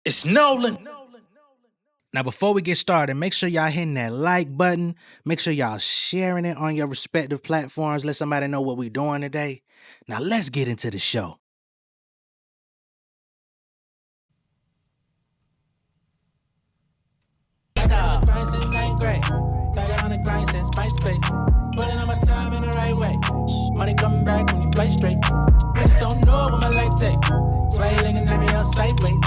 It's Nolan. Now, before we get started, make sure y'all hitting that like button. Make sure y'all sharing it on your respective platforms. Let somebody know what we're doing today. Now, let's get into the show. Grind since ninth grade. Started on the grind since MySpace. Putting on my time in the right way. Money coming back when you fly straight. Niggas don't know what my life take. Sway looking at me all sideways.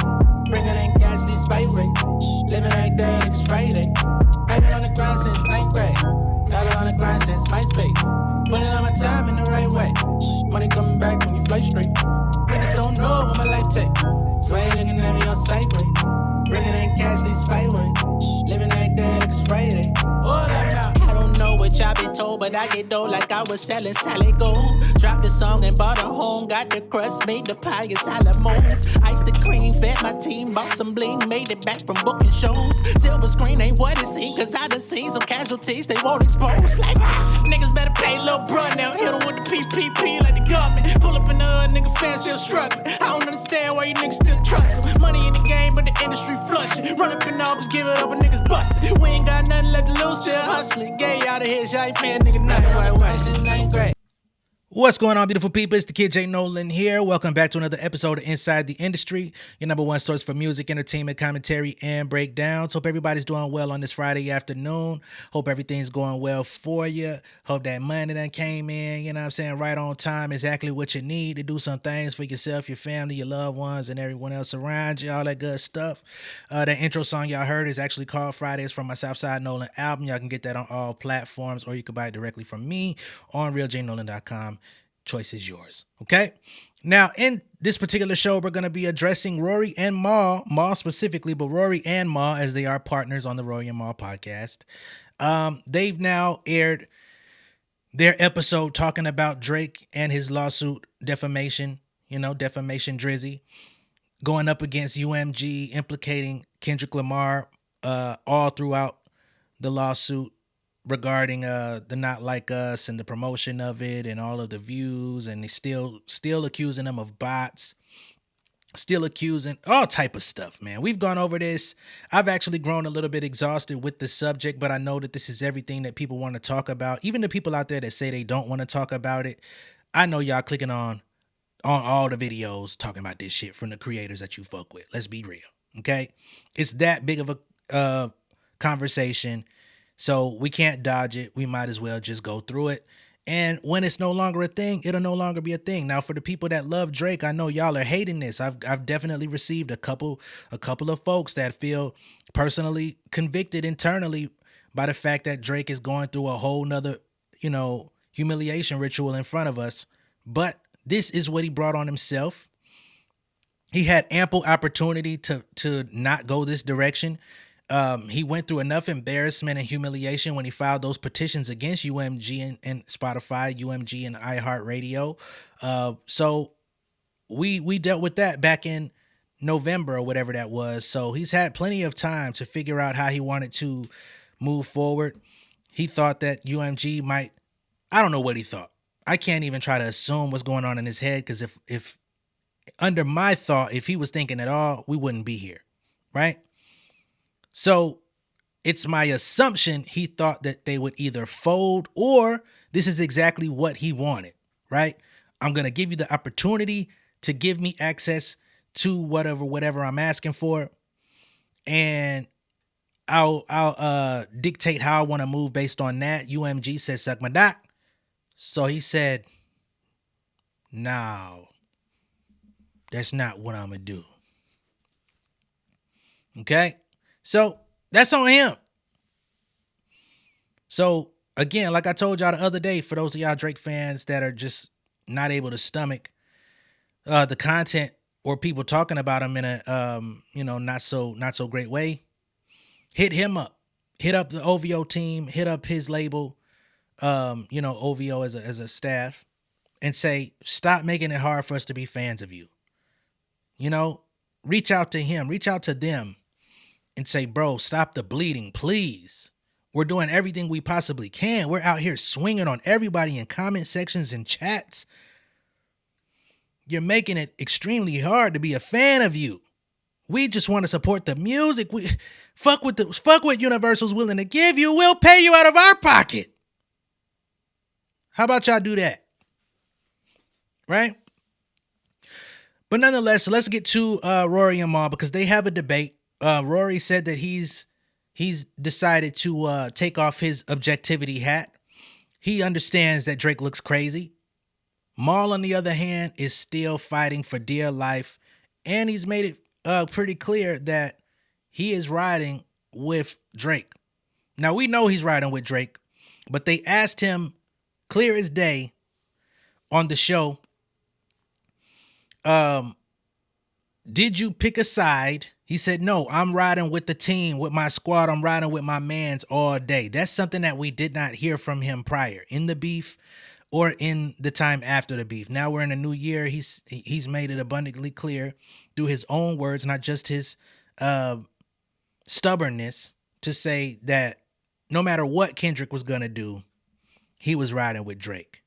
Bringing in cash these fight rates. Living like that like it's Friday. I've been on the grind since ninth grade. I've been on the grind since MySpace. Putting on my time in the right way. Money coming back when you fly straight. Niggas don't know what my life take. Sway looking at me all sideways. Bringing in cash these fight ways. Living like that like it's Friday. Hold up now. I don't know what y'all been told, but I get dough like I was selling salad gold. Dropped the song and bought a home. Got the crust, made the pie and salad mold. Iced the cream, fed my team, bought some bling, made it back from booking shows. Silver screen ain't what it seemed, cause I done seen some casualties they won't expose. Like, niggas better pay little bruh now. Hit 'em with the PPP like the government. Pull up in the hood, nigga fans still struggling. I don't understand why you niggas still trust 'em. Money in the game, but the industry flushing. Run up in the office, give it up, and niggas bustin'. We ain't got nothing left to lose, still hustling. Gay out of here, y'all ain't paying nigga nothing. Right, since ninth grade. What's going on, beautiful people? It's the kid J Nolan here. Welcome back to another episode of Inside the Industry, your number one source for music, entertainment, commentary, and breakdowns. Hope everybody's doing well on this Friday afternoon. Hope everything's going well for you. Hope that money done came in, you know what I'm saying, right on time, exactly what you need to do some things for yourself, your family, your loved ones, and everyone else around you, all that good stuff. The intro song y'all heard is actually called Fridays from my Southside Nolan album. Y'all can get that on all platforms, or you can buy it directly from me on realjnolan.com. Choice is yours. Okay. Now, in this particular show, we're going to be addressing Rory and Mal specifically, but Rory and Mal, as they are partners on the Rory and Mal podcast. They've now aired their episode talking about Drake and his lawsuit defamation, defamation drizzy, going up against UMG, implicating Kendrick Lamar all throughout the lawsuit regarding the Not Like Us and the promotion of it and all of the views, and they still accusing them of bots, still accusing all type of stuff, man. We've gone over this. I've actually grown a little bit exhausted with the subject, but I know that this is everything that people want to talk about. Even the people out there that say they don't want to talk about it, I know y'all clicking on all the videos talking about this shit from the creators that you fuck with. Let's be real, okay? It's that big of a conversation. So we can't dodge it. We might as well just go through it. And when it's no longer a thing, it'll no longer be a thing. Now, for the people that love Drake, I know y'all are hating this. I've definitely received a couple of folks that feel personally convicted internally by the fact that Drake is going through a whole nother, humiliation ritual in front of us. But this is what he brought on himself. He had ample opportunity to not go this direction. He went through enough embarrassment and humiliation when he filed those petitions against UMG and Spotify, UMG and iHeartRadio. So we dealt with that back in November or whatever that was. So he's had plenty of time to figure out how he wanted to move forward. He thought that UMG might, I don't know what he thought. I can't even try to assume what's going on in his head, because if under my thought, if he was thinking at all, we wouldn't be here, right? So it's my assumption he thought that they would either fold, or this is exactly what he wanted, right? I'm going to give you the opportunity to give me access to whatever I'm asking for, and I'll dictate how I want to move based on that. UMG said, suck my doc. So he said, no, that's not what I'm going to do. Okay? So that's on him. So again, like I told y'all the other day, for those of y'all Drake fans that are just not able to stomach the content or people talking about him in a not so great way, hit him up. Hit up the OVO team, hit up his label, OVO as a staff, and say, stop making it hard for us to be fans of you. Reach out to him, reach out to them, and say, bro, stop the bleeding, please. We're doing everything we possibly can. We're out here swinging on everybody in comment sections and chats. You're making it extremely hard to be a fan of you. We just want to support the music. We fuck what Universal's willing to give you. We'll pay you out of our pocket. How about y'all do that? Right? But nonetheless, let's get to Rory and Mal because they have a debate. Rory said that he's decided to take off his objectivity hat. He understands that Drake looks crazy. Mal, on the other hand, is still fighting for dear life, and he's made it pretty clear that he is riding with Drake. Now, we know he's riding with Drake, but they asked him clear as day on the show, did you pick a side? He said, no, I'm riding with the team, with my squad. I'm riding with my mans all day. That's something that we did not hear from him prior in the beef or in the time after the beef. Now we're in a new year. He's made it abundantly clear through his own words, not just his stubbornness, to say that no matter what Kendrick was going to do, he was riding with Drake.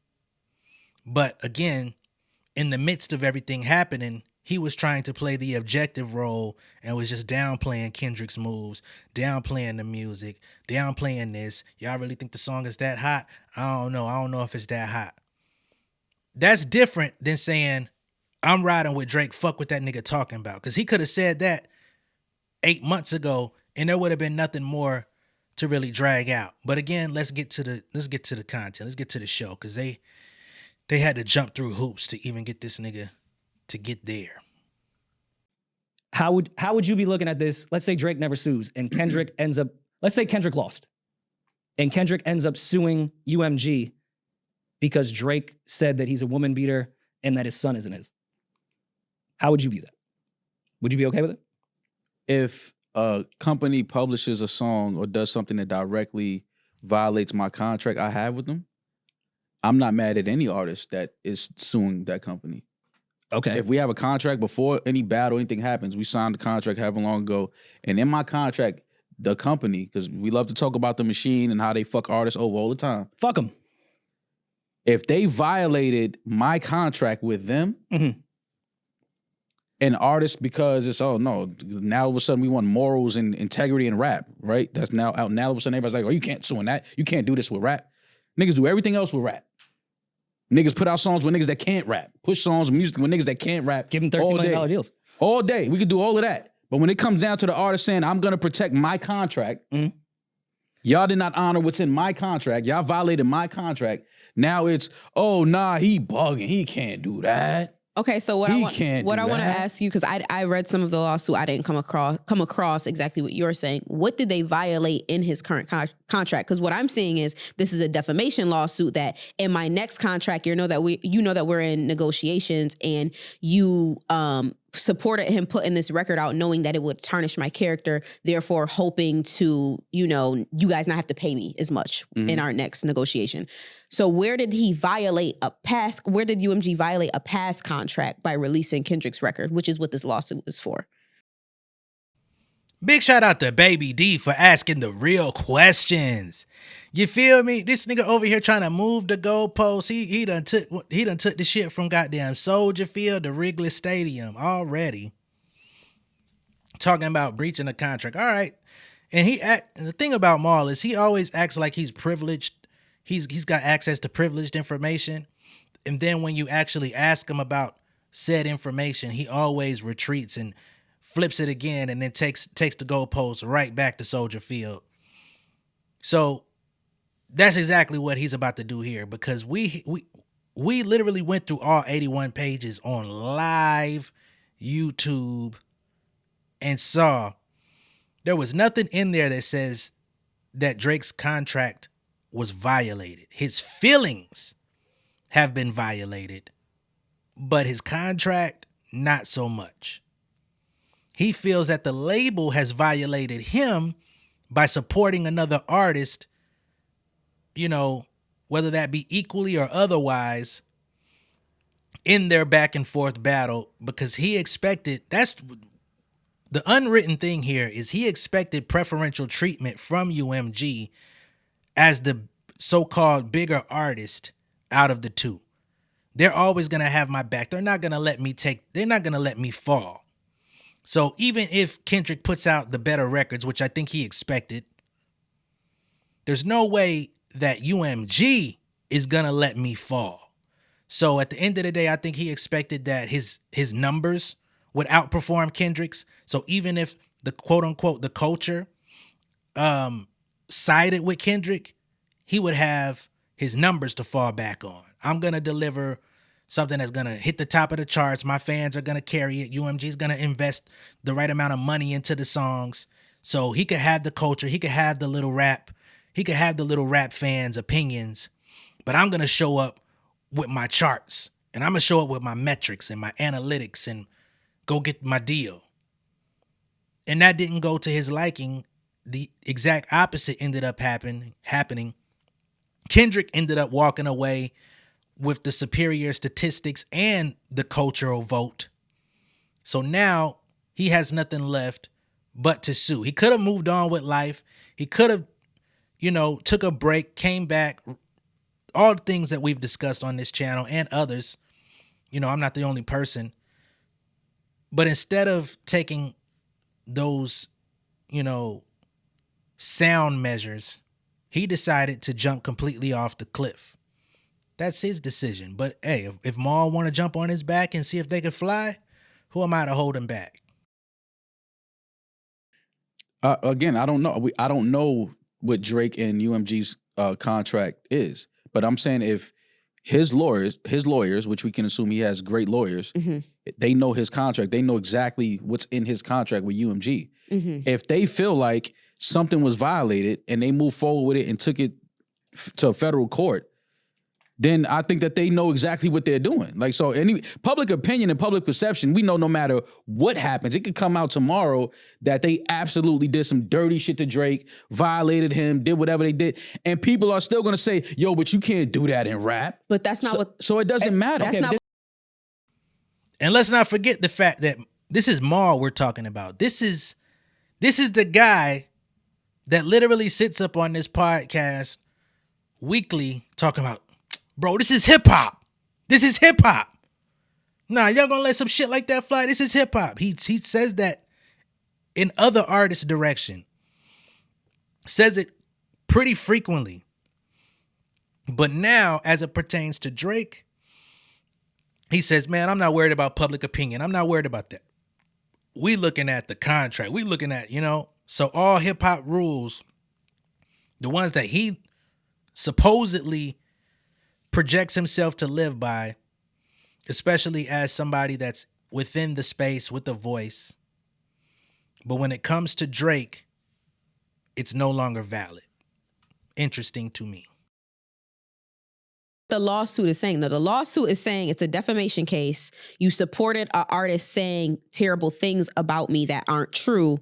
But again, in the midst of everything happening, he was trying to play the objective role and was just downplaying Kendrick's moves, downplaying the music, downplaying this. Y'all really think the song is that hot? I don't know. I don't know if it's that hot. That's different than saying, I'm riding with Drake. Fuck what that nigga talking about. Because he could have said that 8 months ago and there would have been nothing more to really drag out. But again, let's get to the content. Let's get to the show because they had to jump through hoops to even get this nigga to get there. How would you be looking at this? Let's say Drake never sues and Kendrick ends up, let's say Kendrick lost and Kendrick ends up suing UMG because Drake said that he's a woman beater and that his son isn't his. How would you view that? Would you be okay with it? If a company publishes a song or does something that directly violates my contract I have with them, I'm not mad at any artist that is suing that company. Okay. If we have a contract before any battle, anything happens, we signed the contract however long ago, and in my contract, the company, because we love to talk about the machine and how they fuck artists over all the time. Fuck them. If they violated my contract with them, an artist, because it's, oh no, now all of a sudden we want morals and integrity in rap, right? That's now out. Now all of a sudden everybody's like, oh, you can't sue on that. You can't do this with rap. Niggas do everything else with rap. Niggas put out songs with niggas that can't rap. Push songs, music with niggas that can't rap. Give them $13 million deals. All day. We could do all of that. But when it comes down to the artist saying, I'm going to protect my contract, y'all did not honor what's in my contract. Y'all violated my contract. Now it's, oh, nah, he bugging. He can't do that. Okay, so what I want to ask you, because I read some of the lawsuit, I didn't come across exactly what you're saying. What did they violate in his current contract? Because what I'm seeing is this is a defamation lawsuit that in my next contract, you know that we're in negotiations, and you supported him putting this record out knowing that it would tarnish my character, therefore hoping to, you guys not have to pay me as much in our next negotiation. So where did UMG violate a past contract by releasing Kendrick's record, which is what this lawsuit is for? Big shout out to Baby D for asking the real questions. You feel me? This nigga over here trying to move the goalposts. He done took the shit from goddamn Soldier Field to Wrigley Stadium already. Talking about breaching a contract. All right. And the thing about Mal is he always acts like he's privileged. He's got access to privileged information. And then when you actually ask him about said information, he always retreats and flips it again and then takes the goalpost right back to Soldier Field. So that's exactly what he's about to do here, because we literally went through all 81 pages on live YouTube and saw there was nothing in there that says that Drake's contract was violated. His feelings have been violated, but his contract, not so much. He feels that the label has violated him by supporting another artist, whether that be equally or otherwise, in their back and forth battle, because he expected, that's the unwritten thing here, is he expected preferential treatment from UMG as the so-called bigger artist out of the two. They're always going to have my back. They're not going to let me fall. So even if Kendrick puts out the better records, which I think he expected, there's no way that UMG is gonna let me fall. So at the end of the day, I think he expected that his numbers would outperform Kendrick's. So even if the quote unquote the culture sided with Kendrick, he would have his numbers to fall back on. I'm gonna deliver something that's gonna hit the top of the charts. My fans are gonna carry it. UMG's gonna invest the right amount of money into the songs. So he could have the culture, he could have the little rap, he could have the little rap fans' opinions, but I'm gonna show up with my charts, and I'm gonna show up with my metrics and my analytics and go get my deal. And that didn't go to his liking. The exact opposite ended up happening. Kendrick ended up walking away with the superior statistics and the cultural vote. So now he has nothing left but to sue. He could have moved on with life. He could have, took a break, came back, all the things that we've discussed on this channel and others. I'm not the only person. But instead of taking those, sound measures, he decided to jump completely off the cliff. That's his decision. But hey, if Mal want to jump on his back and see if they can fly, who am I to hold him back? Again, I don't know. I don't know what Drake and UMG's contract is, but I'm saying if his lawyers, which we can assume he has great lawyers, they know his contract. They know exactly what's in his contract with UMG. If they feel like something was violated and they move forward with it and took it to a federal court, then I think that they know exactly what they're doing. Like, so any public opinion and public perception, we know no matter what happens, it could come out tomorrow that they absolutely did some dirty shit to Drake, violated him, did whatever they did. And people are still going to say, yo, but you can't do that in rap. But that's not so it doesn't matter. That's not And let's not forget the fact that this is Mal we're talking about. This is the guy that literally sits up on this podcast weekly talking about, bro, this is hip hop. This is hip hop. Nah, y'all gonna let some shit like that fly? This is hip hop. He says that in other artists' direction. Says it pretty frequently. But now, as it pertains to Drake, he says, man, I'm not worried about public opinion. I'm not worried about that. We looking at the contract. We looking at, so all hip hop rules, the ones that he supposedly projects himself to live by, especially as somebody that's within the space with a voice. But when it comes to Drake, it's no longer valid. Interesting to me. The lawsuit is saying, though. The lawsuit is saying it's a defamation case. You supported an artist saying terrible things about me that aren't true.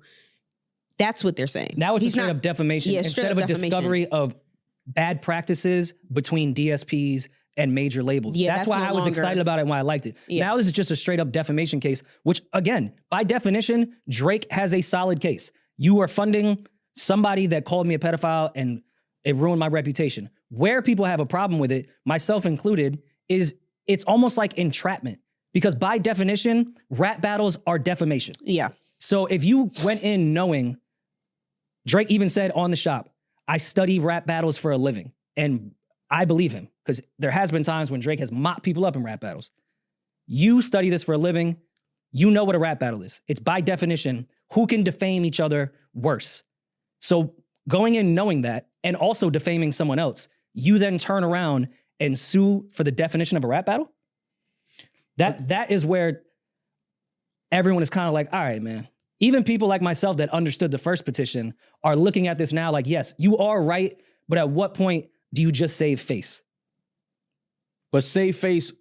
That's what they're saying. Now it's a straight up defamation. Yeah, instead of a discovery of bad practices between DSPs and major labels. Yeah, that's why I was excited about it and why I liked it. Yeah. Now this is just a straight up defamation case, which again, by definition, Drake has a solid case. You are funding somebody that called me a pedophile and it ruined my reputation. Where people have a problem with it, myself included, is it's almost like entrapment. Because by definition, rap battles are defamation. Yeah. So if you went in knowing, Drake even said on the shop, I study rap battles for a living. And I believe him, because there has been times when Drake has mopped people up in rap battles. You study this for a living, you know what a rap battle is. It's by definition, who can defame each other worse. So going in knowing that, and also defaming someone else, you then turn around and sue for the definition of a rap battle? That is where everyone is kind of like, all right, man. Even people like myself that understood the first petition are looking at this now like, yes, you are right, but at what point do you just save face? But save face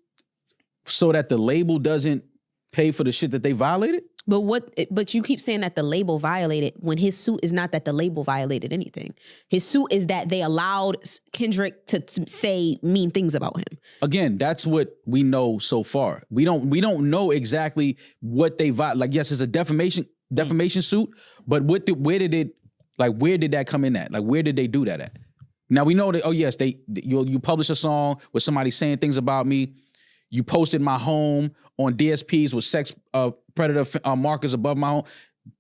so that the label doesn't pay for the shit that they violated? But you keep saying that the label violated when his suit is not that the label violated anything. His suit is that they allowed Kendrick to say mean things about him. Again, that's what we know so far. We don't know exactly what they violated. Like, yes, it's a defamation suit, but where did that come in at? Like, where did they do that at? Now we know that, oh yes, you published a song with somebody saying things about me. You posted my home on DSPs with sex predator markers above my home.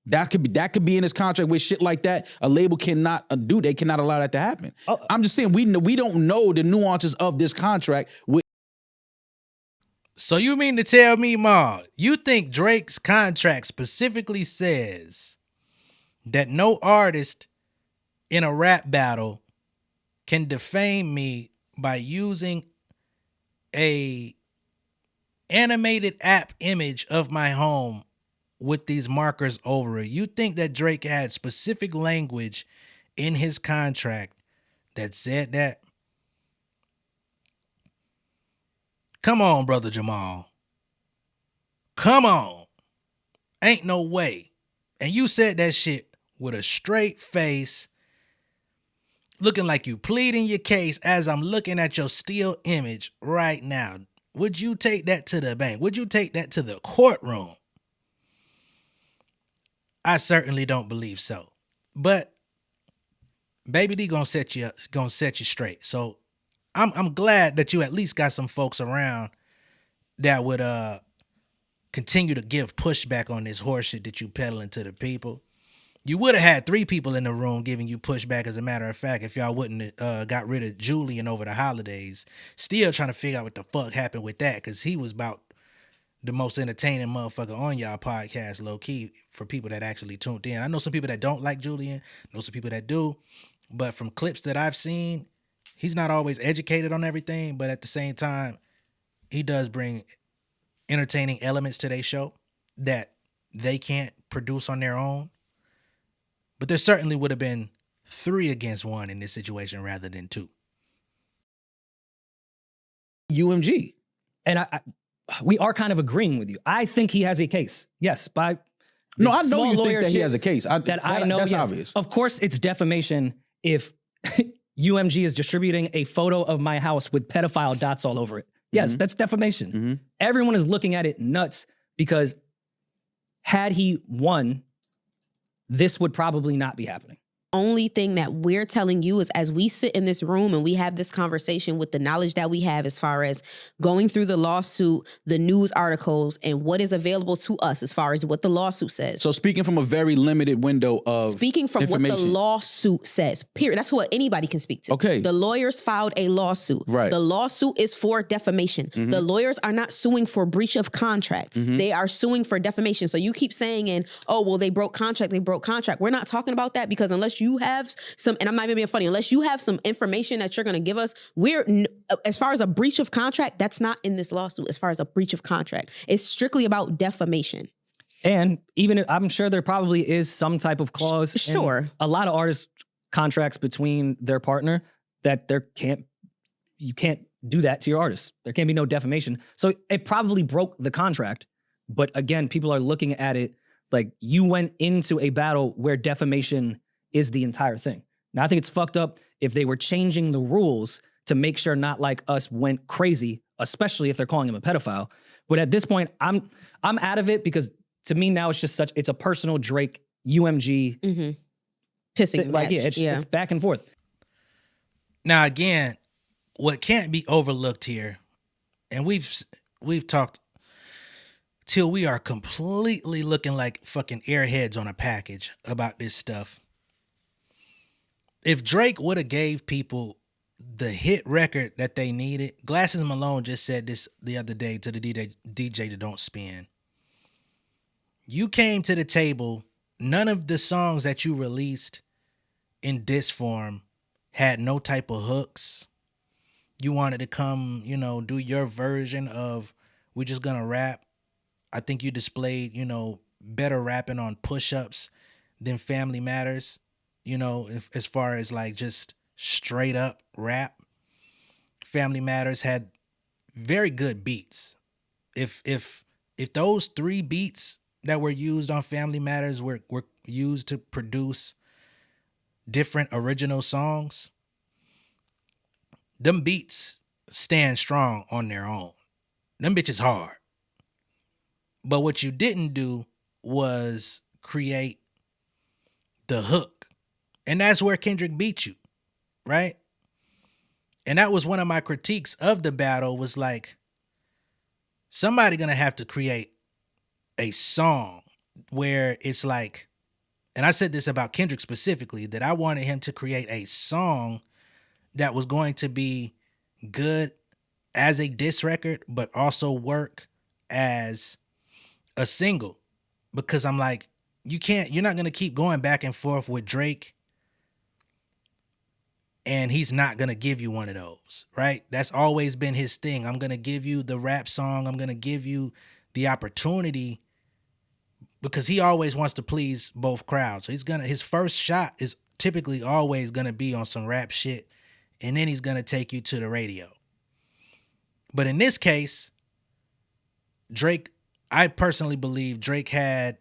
That could be in his contract with shit like that. A label cannot do. They cannot allow that to happen. Oh. I'm just saying we don't know the nuances of this contract. So you mean to tell me, Ma, you think Drake's contract specifically says that no artist in a rap battle can defame me by using a animated app image of my home with these markers over it? You think that Drake had specific language in his contract that said that? Come on, brother Jamal. Come on. Ain't no way. And you said that shit with a straight face, looking like you pleading your case as I'm looking at your still image right now. Would you take that to the bank? Would you take that to the courtroom? I certainly don't believe so. But Baby D gonna set you straight. So I'm glad that you at least got some folks around that would continue to give pushback on this horseshit that you peddling to the people. You would have had 3 people in the room giving you pushback, as a matter of fact, if y'all wouldn't got rid of Julian over the holidays. Still trying to figure out what the fuck happened with that, because he was about the most entertaining motherfucker on y'all podcast, low key, for people that actually tuned in. I know some people that don't like Julian, know some people that do, but from clips that I've seen, he's not always educated on everything, but at the same time, he does bring entertaining elements to their show that they can't produce on their own. But there certainly would have been 3 against 1 in this situation rather than 2. UMG. And we are kind of agreeing with you. I think he has a case. Yes, by no, I know you think that he has a case. I know that's obvious. Of course, it's defamation if UMG is distributing a photo of my house with pedophile dots all over it. Yes, that's defamation. Mm-hmm. Everyone is looking at it nuts because had he won, this would probably not be happening. Only thing that we're telling you is, as we sit in this room and we have this conversation with the knowledge that we have as far as going through the lawsuit, the news articles, and what is available to us as far as what the lawsuit says. So speaking from a very limited window of Speaking from what the lawsuit says, period. That's what anybody can speak to. Okay. The lawyers filed a lawsuit. Right. The lawsuit is for defamation. Mm-hmm. The lawyers are not suing for breach of contract. Mm-hmm. They are suing for defamation. So you keep saying, oh, well, they broke contract. We're not talking about that, because unless you have some, and I'm not even being funny, unless you have some information that you're going to give us, as far as a breach of contract, that's not in this lawsuit. As far as a breach of contract, it's strictly about defamation. And even I'm sure there probably is some type of clause. Sure. A lot of artists' contracts between their partner that you can't do that to your artist. There can't be no defamation. So it probably broke the contract. But again, people are looking at it like you went into a battle where defamation is the entire thing. Now, I think it's fucked up if they were changing the rules to make sure Not Like Us went crazy, especially if they're calling him a pedophile. But at this point, I'm out of it, because to me now it's a personal Drake UMG pissing like match. It's back and forth. Now again, what can't be overlooked here, and we've talked till we are completely looking like fucking airheads on a package about this stuff. If Drake would have gave people the hit record that they needed, Glasses Malone just said this the other day to the DJ that don't spin. You came to the table, none of the songs that you released in disc form had no type of hooks. You wanted to come, do your version of We're Just Gonna Rap. I think you displayed, better rapping on push-ups than Family Matters. As far as like just straight up rap, Family Matters had very good beats. If those 3 beats that were used on Family Matters were used to produce different original songs, them beats stand strong on their own. Them bitches hard. But what you didn't do was create the hook. And that's where Kendrick beat you, right? And that was one of my critiques of the battle, was like, somebody gonna have to create a song where it's like, and I said this about Kendrick specifically, that I wanted him to create a song that was going to be good as a diss record, but also work as a single. Because I'm like, you're not going to keep going back and forth with Drake and he's not going to give you one of those, right? That's always been his thing. I'm going to give you the rap song. I'm going to give you the opportunity, because he always wants to please both crowds. So his first shot is typically always going to be on some rap shit, and then he's going to take you to the radio. But in this case, Drake, I personally believe Drake had,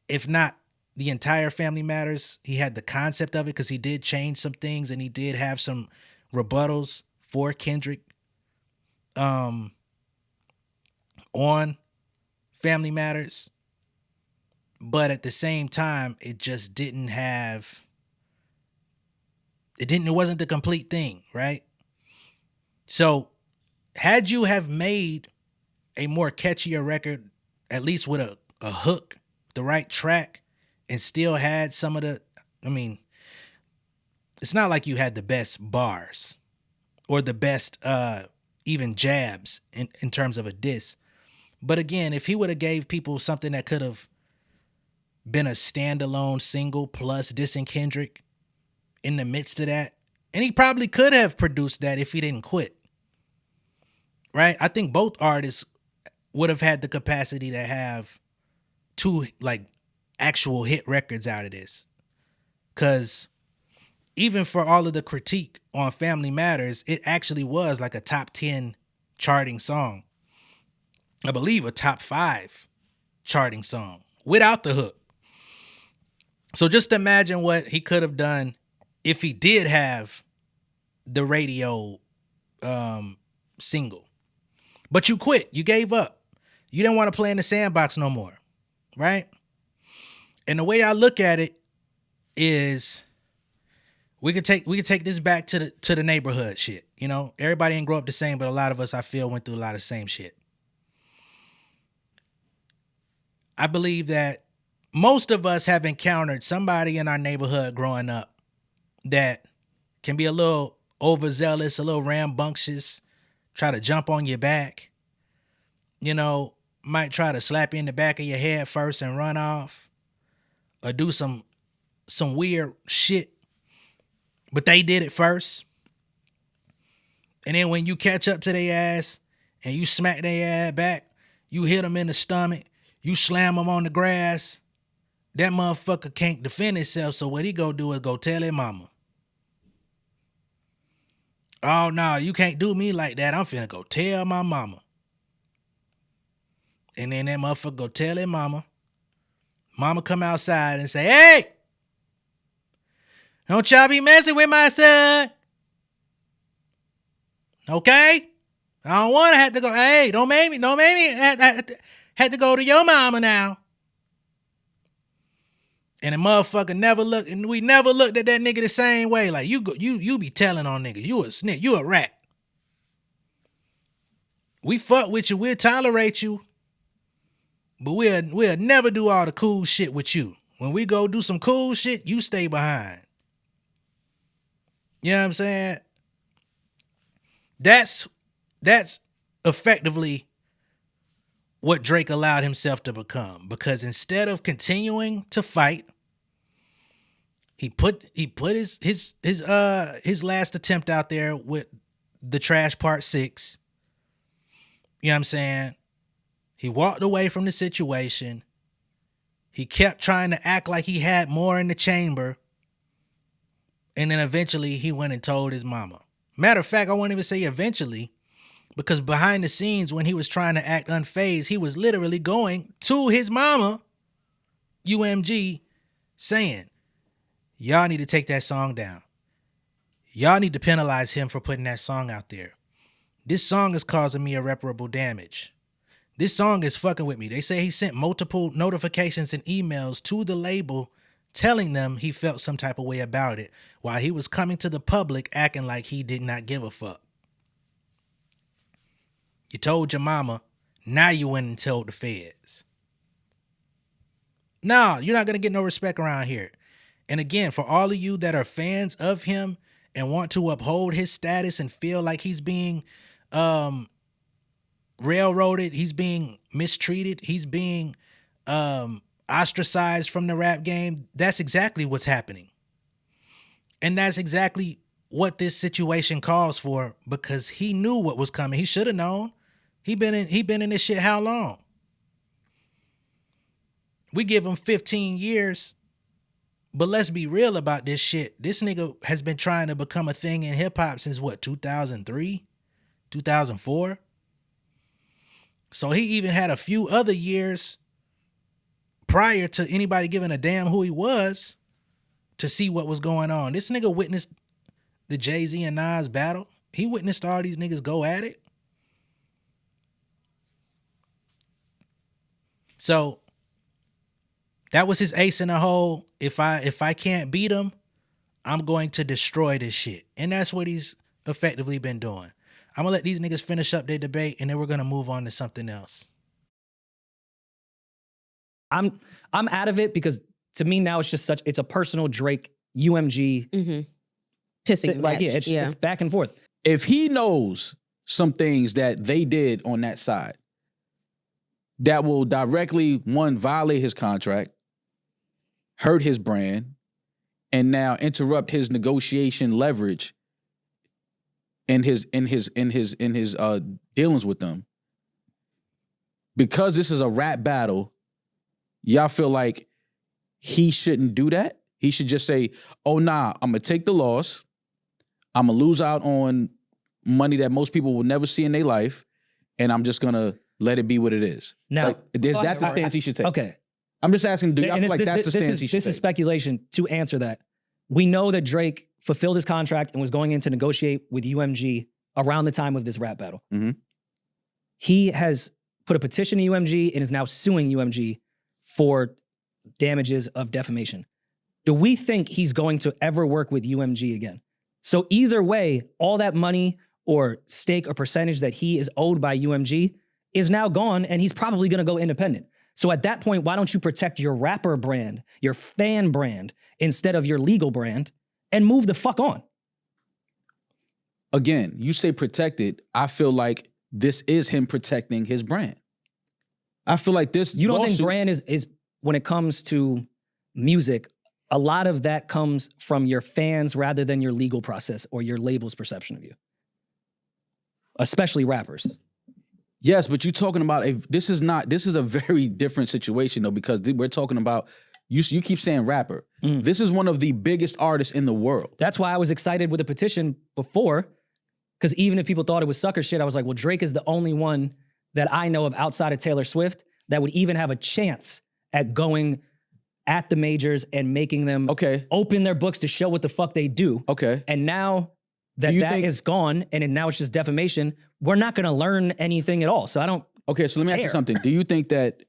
if not the entire Family Matters, he had the concept of it, because he did change some things and he did have some rebuttals for Kendrick on Family Matters. But at the same time, it just didn't have, it wasn't the complete thing, right? So had you have made a more catchier record, at least with a hook, the right track, and still had some of the, I mean, it's not like you had the best bars or the best even jabs in terms of a diss. But again, if he would have gave people something that could have been a standalone single plus dissing Kendrick in the midst of that, and he probably could have produced that if he didn't quit, right? I think both artists would have had the capacity to have two like actual hit records out of this. Because even for all of the critique on Family Matters, it actually was like a top 10 charting song. I believe a top 5 charting song without the hook. So just imagine what he could have done if he did have the radio single. But you quit. You gave up. You didn't want to play in the sandbox no more, right? And the way I look at it is, we could take this back to the neighborhood shit. You know, everybody ain't grow up the same, but a lot of us, I feel, went through a lot of the same shit. I believe that most of us have encountered somebody in our neighborhood growing up that can be a little overzealous, a little rambunctious, try to jump on your back, you know, might try to slap you in the back of your head first and run off, or do some weird shit, but they did it first. And then when you catch up to their ass and you smack their ass back, you hit them in the stomach, you slam them on the grass, that motherfucker can't defend himself, so what he go do is go tell his mama. Oh, no, you can't do me like that. I'm finna go tell my mama. And then that motherfucker go tell his mama. Mama come outside and say, hey, don't y'all be messing with my son. Okay? I don't want to have to go, hey, don't make me had to go to your mama now. And the motherfucker never looked, and we never looked at that nigga the same way. Like, you be telling on niggas. You a snitch. You a rat. We fuck with you. We'll tolerate you. But we'll never do all the cool shit with you. When we go do some cool shit, you stay behind. You know what I'm saying? That's effectively what Drake allowed himself to become. Because instead of continuing to fight, he put his last attempt out there with The Trash Part 6. You know what I'm saying? He walked away from the situation. He kept trying to act like he had more in the chamber. And then eventually he went and told his mama. Matter of fact, I won't even say eventually, because behind the scenes when he was trying to act unfazed, he was literally going to his mama, UMG, saying, y'all need to take that song down. Y'all need to penalize him for putting that song out there. This song is causing me irreparable damage. This song is fucking with me. They say he sent multiple notifications and emails to the label telling them he felt some type of way about it, while he was coming to the public acting like he did not give a fuck. You told your mama, Now you went and told the feds. No, you're not going to get no respect around here. And again, for all of you that are fans of him and want to uphold his status and feel like he's being railroaded, he's being mistreated, he's being ostracized from the rap game, that's exactly what's happening. And that's exactly what this situation calls for, because he knew what was coming. He should have known. He been in this shit how long? We give him 15 years, but let's be real about this shit. This nigga has been trying to become a thing in hip hop since what, 2003, 2004? So he even had a few other years prior to anybody giving a damn who he was to see what was going on. This nigga witnessed the Jay-Z and Nas battle. He witnessed all these niggas go at it. So that was his ace in the hole. If I can't beat him, I'm going to destroy this shit. And that's what he's effectively been doing. I'm gonna let these niggas finish up their debate, and then we're gonna move on to something else. I'm out of it because to me now it's a personal Drake UMG pissing like match. It's back and forth. If he knows some things that they did on that side that will directly, one, violate his contract, hurt his brand, and now interrupt his negotiation leverage in his dealings with them. Because this is a rap battle, y'all feel like he shouldn't do that? He should just say, oh, nah, I'm going to take the loss. I'm going to lose out on money that most people will never see in their life, and I'm just going to let it be what it is. Now, like, is that the stance he should take? Okay. I'm just asking, do y'all feel like that's the stance he should take? This is speculation to answer that. We know that Drake fulfilled his contract and was going in to negotiate with UMG around the time of this rap battle. Mm-hmm. He has put a petition to UMG and is now suing UMG for damages of defamation. Do we think he's going to ever work with UMG again? So either way, all that money or stake or percentage that he is owed by UMG is now gone, and he's probably going to go independent. So at that point, why don't you protect your rapper brand, your fan brand, instead of your legal brand, and move the fuck on? Again, you say protected. I feel like this is him protecting his brand. I feel like this. You don't think brand is when it comes to music, a lot of that comes from your fans rather than your legal process or your label's perception of you, especially rappers. Yes, but you're talking about this is a very different situation though, because we're talking about, you keep saying rapper. This is one of the biggest artists in the world. That's why I was excited with the petition before, because even if people thought it was sucker shit, I was like, well, Drake is the only one that I know of outside of Taylor Swift that would even have a chance at going at the majors and making them open their books to show what the fuck they do. Okay. And now that is gone, and now it's just defamation, we're not going to learn anything at all. So I don't Okay, so let me ask you something. Do you think that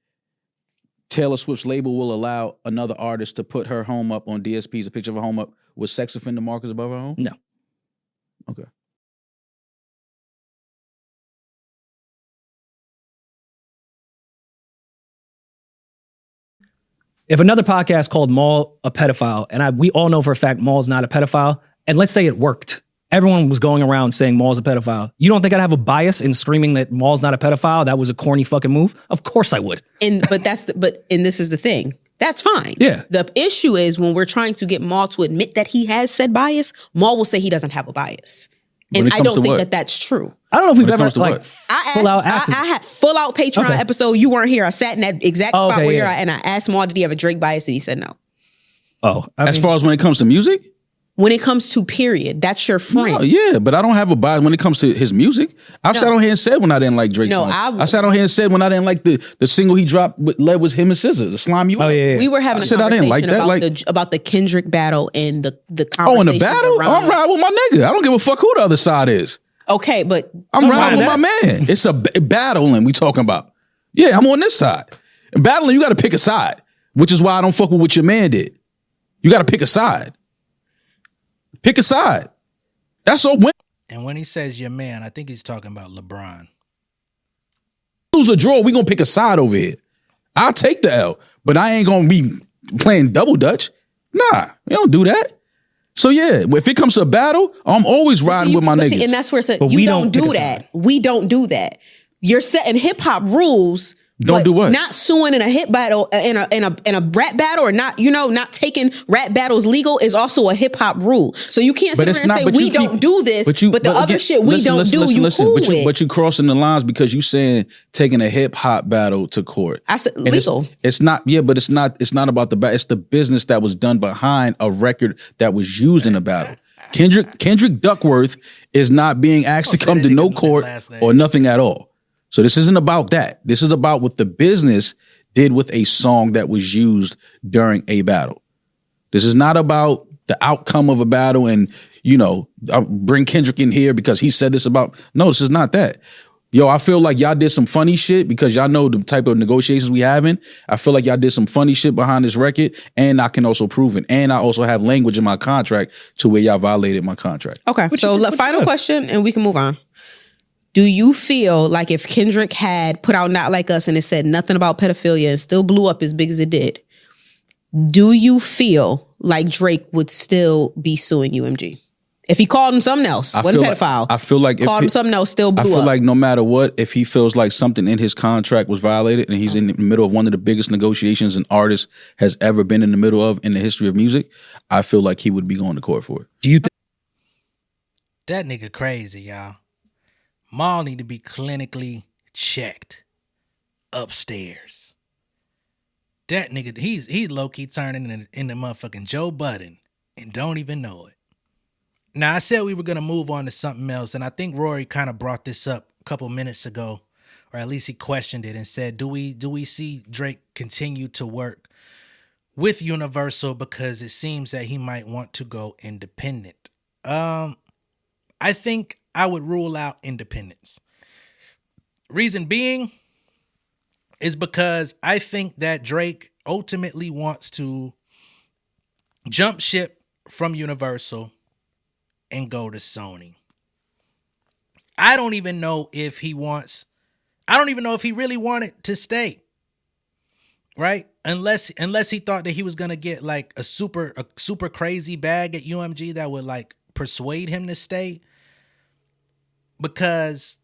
Taylor Swift's label will allow another artist to put her home up on DSPs, a picture of her home up with sex offender markers above her home? No. Okay. If another podcast called Mal a pedophile, and we all know for a fact Mal's not a pedophile, and let's say it worked, everyone was going around saying Mal's a pedophile, you don't think I'd have a bias in screaming that Mal's not a pedophile? That was a corny fucking move? Of course I would. But this is the thing. That's fine. Yeah. The issue is when we're trying to get Mal to admit that he has said bias, Mal will say he doesn't have a bias. And I don't think that that's true. I don't know if we've ever full out I had full out Patreon episode. You weren't here. I sat in that exact spot where you're at, and I asked Mal, did he have a Drake bias? And he said no. Oh, as far as when it comes to music? When it comes to period, that's your friend. No, yeah, but I don't have a bias when it comes to his music. I've sat on here and said when I didn't like Drake's song. I sat on here and said when I didn't like the single he dropped with led was him and SZA, the Slime You. Oh yeah. We were having a conversation about the Kendrick battle and the conversation. Oh, in the battle? I'm riding with my nigga. I don't give a fuck who the other side is. Okay, but I'm riding with my man. It's a battling we talking about. Yeah, I'm on this side. And battling, you got to pick a side, which is why I don't fuck with what your man did. You got to pick a side. Pick a side. That's a win. And when he says your man, I think he's talking about LeBron. lose or draw, we gonna pick a side over here. I'll take the L, but I ain't gonna be playing double dutch. Nah, we don't do that. So yeah, if it comes to a battle, I'm always riding with my niggas. And that's where it's But you we don't don't do that. We don't do that. You're setting hip hop rules. Don't but do what? Not suing in a hip battle, in a rap battle, or not, not taking rap battles legal is also a hip hop rule. So you can't sit there and say we don't do this, but the other shit we don't do. You cool with. But you crossing the lines because you saying taking a hip hop battle to court. I said legal. It's not. Yeah, but it's not. It's not about the battle. It's the business that was done behind a record that was used in a battle. Kendrick Duckworth is not being asked to come to no court or nothing at all. So this isn't about that. This is about what the business did with a song that was used during a battle. This is not about the outcome of a battle and, I'll bring Kendrick in here because he said this about. No, this is not that. Yo, I feel like y'all did some funny shit because y'all know the type of negotiations we having. I feel like y'all did some funny shit behind this record, and I can also prove it. And I also have language in my contract to where y'all violated my contract. Okay, final question, and we can move on. Do you feel like if Kendrick had put out Not Like Us and it said nothing about pedophilia and still blew up as big as it did, do you feel like Drake would still be suing UMG? If he called him something else, wasn't pedophile. I feel like called him something else, still blew up. I feel like no matter what, if he feels like something in his contract was violated and he's in the middle of one of the biggest negotiations an artist has ever been in the middle of in the history of music, I feel like he would be going to court for it. Do you think that nigga crazy, y'all? Mal need to be clinically checked upstairs. That nigga, he's low-key turning into motherfucking Joe Budden and don't even know it. Now, I said we were going to move on to something else, and I think Rory kind of brought this up a couple minutes ago, or at least he questioned it and said, do we see Drake continue to work with Universal because it seems that he might want to go independent? I think I would rule out independence. Reason being is because I think that Drake ultimately wants to jump ship from Universal and go to Sony. I don't even know if he really wanted to stay. Right? Unless he thought that he was going to get like a super crazy bag at UMG that would like persuade him to stay. Because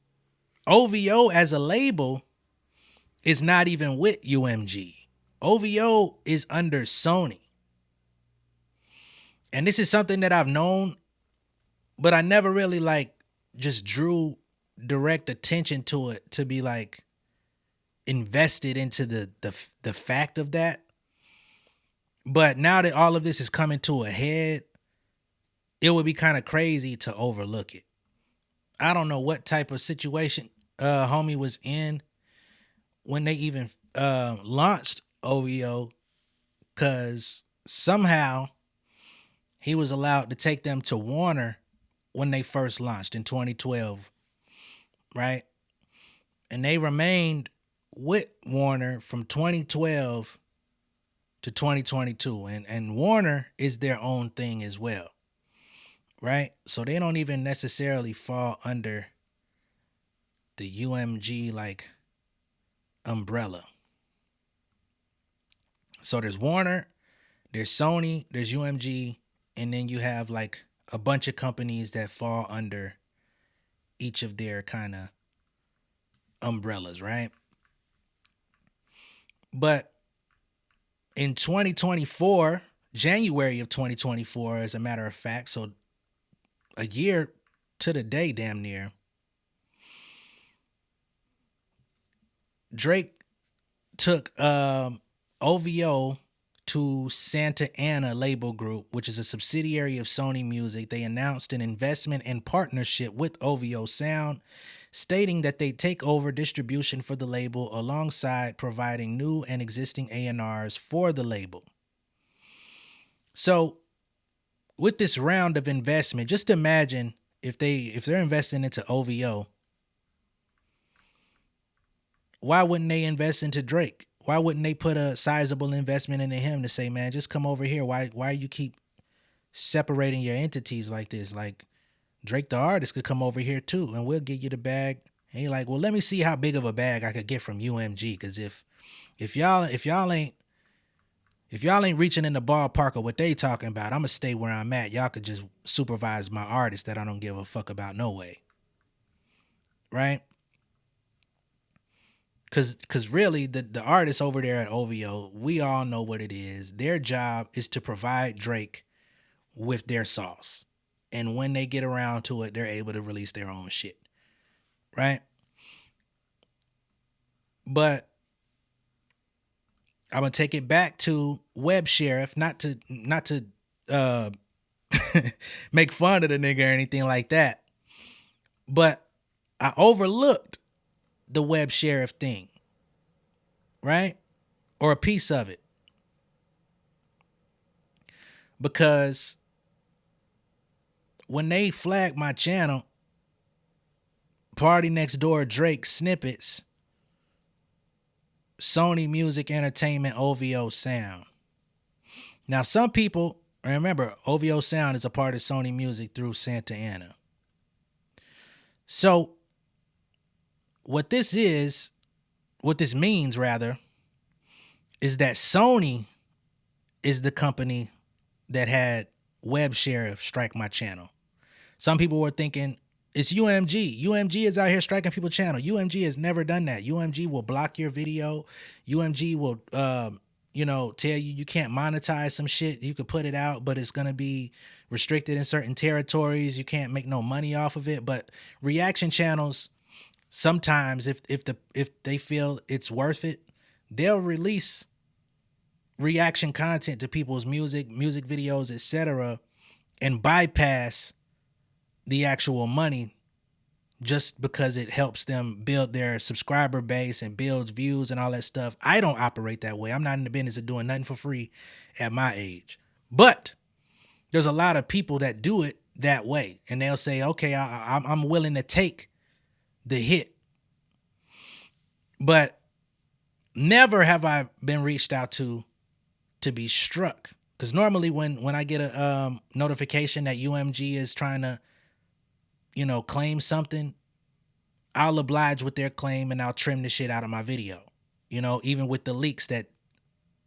OVO as a label is not even with UMG. OVO is under Sony. And this is something that I've known, but I never really like just drew direct attention to it to be like invested into the fact of that. But now that all of this is coming to a head, it would be kind of crazy to overlook it. I don't know what type of situation homie was in when they even launched OVO, because somehow he was allowed to take them to Warner when they first launched in 2012, right? And they remained with Warner from 2012 to 2022. And Warner is their own thing as well. Right? So they don't even necessarily fall under the UMG like umbrella. So there's Warner, there's Sony, there's UMG, and then you have like a bunch of companies that fall under each of their kind of umbrellas, right? But in 2024, January of 2024, as a matter of fact, so a year to the day, damn near, Drake took OVO to Santa Ana Label Group, which is a subsidiary of Sony Music. They announced an investment and partnership with OVO Sound, stating that they take over distribution for the label alongside providing new and existing A&Rs for the label. So with this round of investment, just imagine if they're investing into OVO, why wouldn't they invest into Drake? Why wouldn't they put a sizable investment into him to say, man, just come over here? Why you keep separating your entities like this? Like Drake the artist could come over here too, and we'll give you the bag And he like, well, let me see how big of a bag I could get from UMG. Cause if y'all ain't reaching in the ballpark of what they talking about, I'm gonna stay where I'm at. Y'all could just supervise my artists that I don't give a fuck about no way. Right? Cause really the artists over there at OVO, we all know what it is. Their job is to provide Drake with their sauce. And when they get around to it, they're able to release their own shit. Right? But I'm gonna take it back to Web Sheriff, not to make fun of the nigga or anything like that. But I overlooked the Web Sheriff thing, right? Or a piece of it. Because when they flagged my channel, Party Next Door Drake snippets, Sony Music Entertainment OVO Sound. Now, some people, remember, OVO Sound is a part of Sony Music through Santa Ana. So, what this means, rather, is that Sony is the company that had Web Sheriff strike my channel. Some people were thinking, it's UMG. UMG is out here striking people's channel. UMG has never done that. UMG will block your video. UMG will, tell you can't monetize some shit. You could put it out, but it's going to be restricted in certain territories. You can't make no money off of it. But reaction channels, sometimes if they feel it's worth it, they'll release reaction content to people's music videos, etc., and bypass the actual money just because it helps them build their subscriber base and builds views and all that stuff. I don't operate that way. I'm not in the business of doing nothing for free at my age. But there's a lot of people that do it that way, and they'll say, okay, I'm willing to take the hit. But never have I been reached out to be struck. Because normally when I get a notification that UMG is trying to, claim something, I'll oblige with their claim and I'll trim the shit out of my video. Even with the leaks that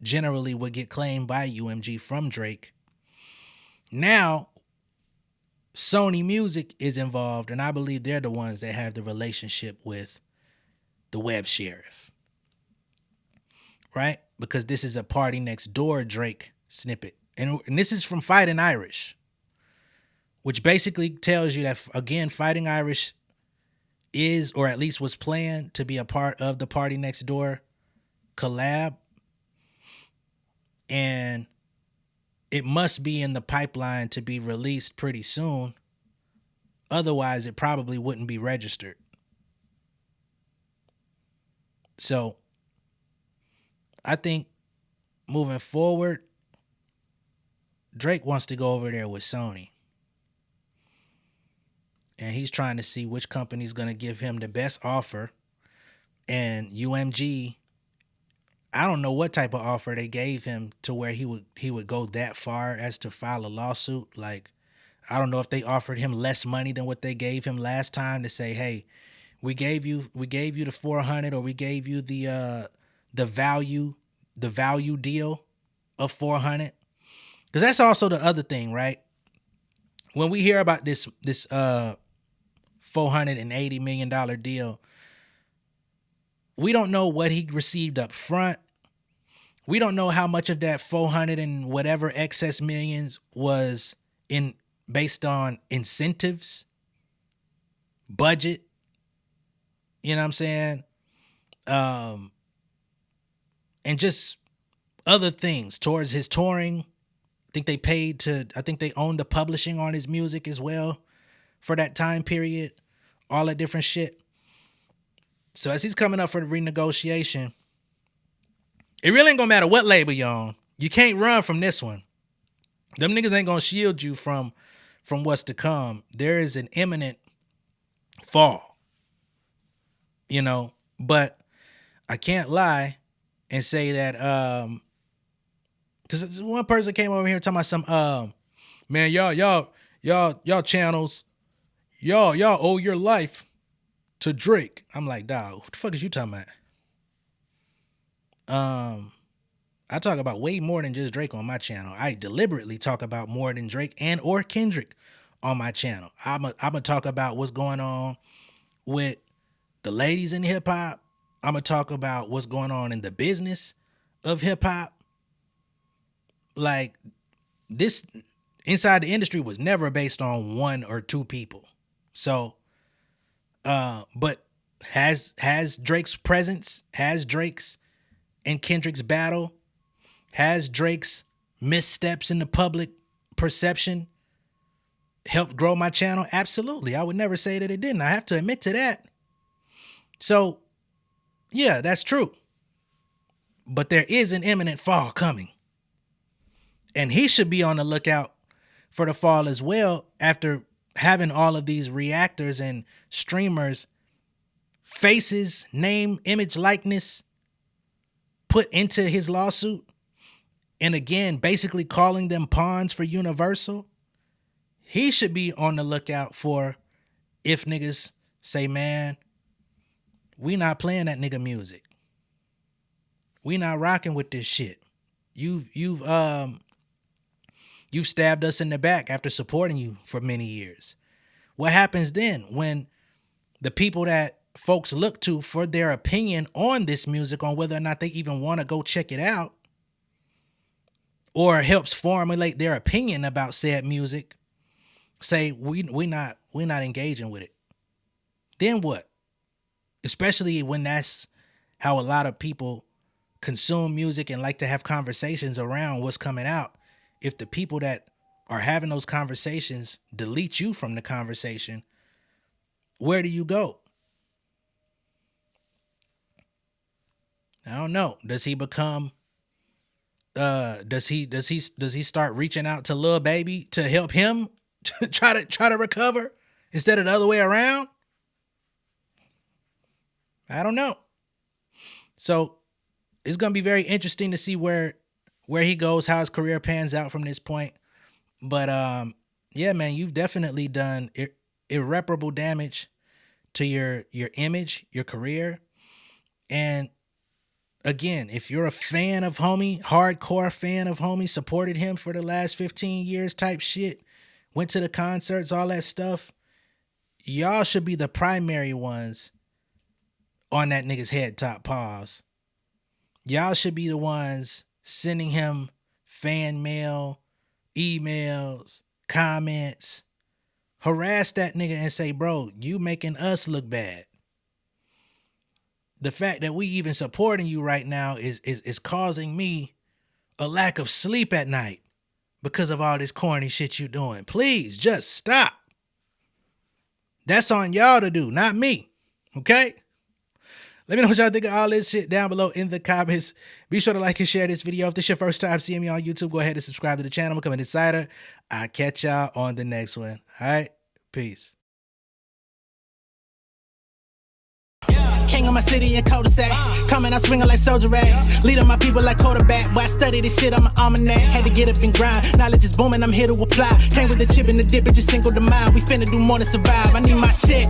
generally would get claimed by UMG from Drake. Now, Sony Music is involved, and I believe they're the ones that have the relationship with the Web Sheriff. Right? Because this is a Party Next Door Drake snippet. And this is from Fighting Irish, which basically tells you that, again, Fighting Irish is, or at least was planned to be, a part of the Party Next Door collab. And it must be in the pipeline to be released pretty soon. Otherwise, it probably wouldn't be registered. So, I think moving forward, Drake wants to go over there with Sony. And he's trying to see which company's going to give him the best offer. And UMG, I don't know what type of offer they gave him to where he would go that far as to file a lawsuit. Like, I don't know if they offered him less money than what they gave him last time to say, hey, we gave you the 400, or we gave you the value deal of 400. Because that's also the other thing, right? When we hear about this $480 million deal, we don't know what he received up front. We don't know how much of that 400 and whatever excess millions was based on incentives, budget. You know what I'm saying? And just other things towards his touring. I think they owned the publishing on his music as well for that time period. All that different shit. So as he's coming up for the renegotiation, it really ain't gonna matter what label you're on. You can't run from this one. Them niggas ain't gonna shield you from what's to come. There is an imminent fall. But I can't lie and say that because one person came over here talking about some man, y'all channels, y'all owe your life to Drake. I'm like, dog, what the fuck is you talking about? I talk about way more than just Drake on my channel. I deliberately talk about more than Drake and or Kendrick on my channel. I'm gonna talk about what's going on with the ladies in hip hop. I'm gonna talk about what's going on in the business of hip hop. Like, this inside the industry was never based on one or two people. So, but has Drake's presence, has Drake's and Kendrick's battle, has Drake's missteps in the public perception helped grow my channel? Absolutely. I would never say that it didn't. I have to admit to that. So, yeah, that's true. But there is an imminent fall coming. And he should be on the lookout for the fall as well, after having all of these reactors and streamers faces, name, image, likeness put into his lawsuit. And again, basically calling them pawns for Universal. He should be on the lookout for if niggas say, man, we not playing that nigga music. We not rocking with this shit. You've stabbed us in the back after supporting you for many years. What happens then when the people that folks look to for their opinion on this music, on whether or not they even want to go check it out, or helps formulate their opinion about said music, say we not engaging with it? Then what? Especially when that's how a lot of people consume music and like to have conversations around what's coming out. If the people that are having those conversations delete you from the conversation, where do you go? I don't know. Does he become does he start reaching out to Lil Baby to help him to try to recover instead of the other way around? I don't know. So it's going to be very interesting to see where he goes, how his career pans out from this point. But yeah, man, you've definitely done irreparable damage to your image, your career. And again, if you're a fan of homie, hardcore fan of homie, supported him for the last 15 years type shit, went to the concerts, all that stuff, y'all should be the primary ones on that nigga's head top paws. Y'all should be the ones sending him fan mail, emails, comments. Harass that nigga and say, bro, you making us look bad. The fact that we even supporting you right now is causing me a lack of sleep at night because of all this corny shit you doing. Please just stop. That's on y'all to do, not me. Okay? Let me know what y'all think of all this shit down below in the comments. Be sure to like and share this video. If this is your first time seeing me on YouTube, go ahead and subscribe to the channel. Become an insider. I'll catch y'all on the next one. All right? Peace. King of my city and cul-de-sac. Coming out swinging like soldier rags. Leading my people like quarterback. Boy, I study this shit on my almanac. Had to get up and grind. Knowledge is booming, I'm here to apply. Came with the chip and the dip, it just single the mind. We finna do more than survive. I need my check.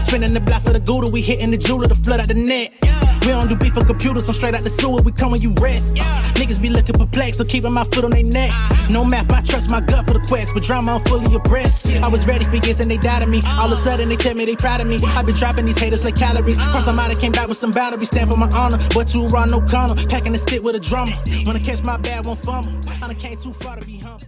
Spinning the block for the Gouda. We hitting the jeweler to flood out the net. We don't do beef for computers, I'm straight out the sewer. We come when you rest. Niggas be looking perplexed, so keeping my foot on their neck. No map, I trust my gut for the quest. But drama, I'm fully abreast. I was ready for years and they died of me. All of a sudden they tell me they proud of me. I been dropping these haters like calories. Cross them out, I came back with some boundaries. Stand for my honor, but too raw, no corner. Packing the stick with a drummer. Wanna catch my bad, won't fumble. I done came too far to be humble.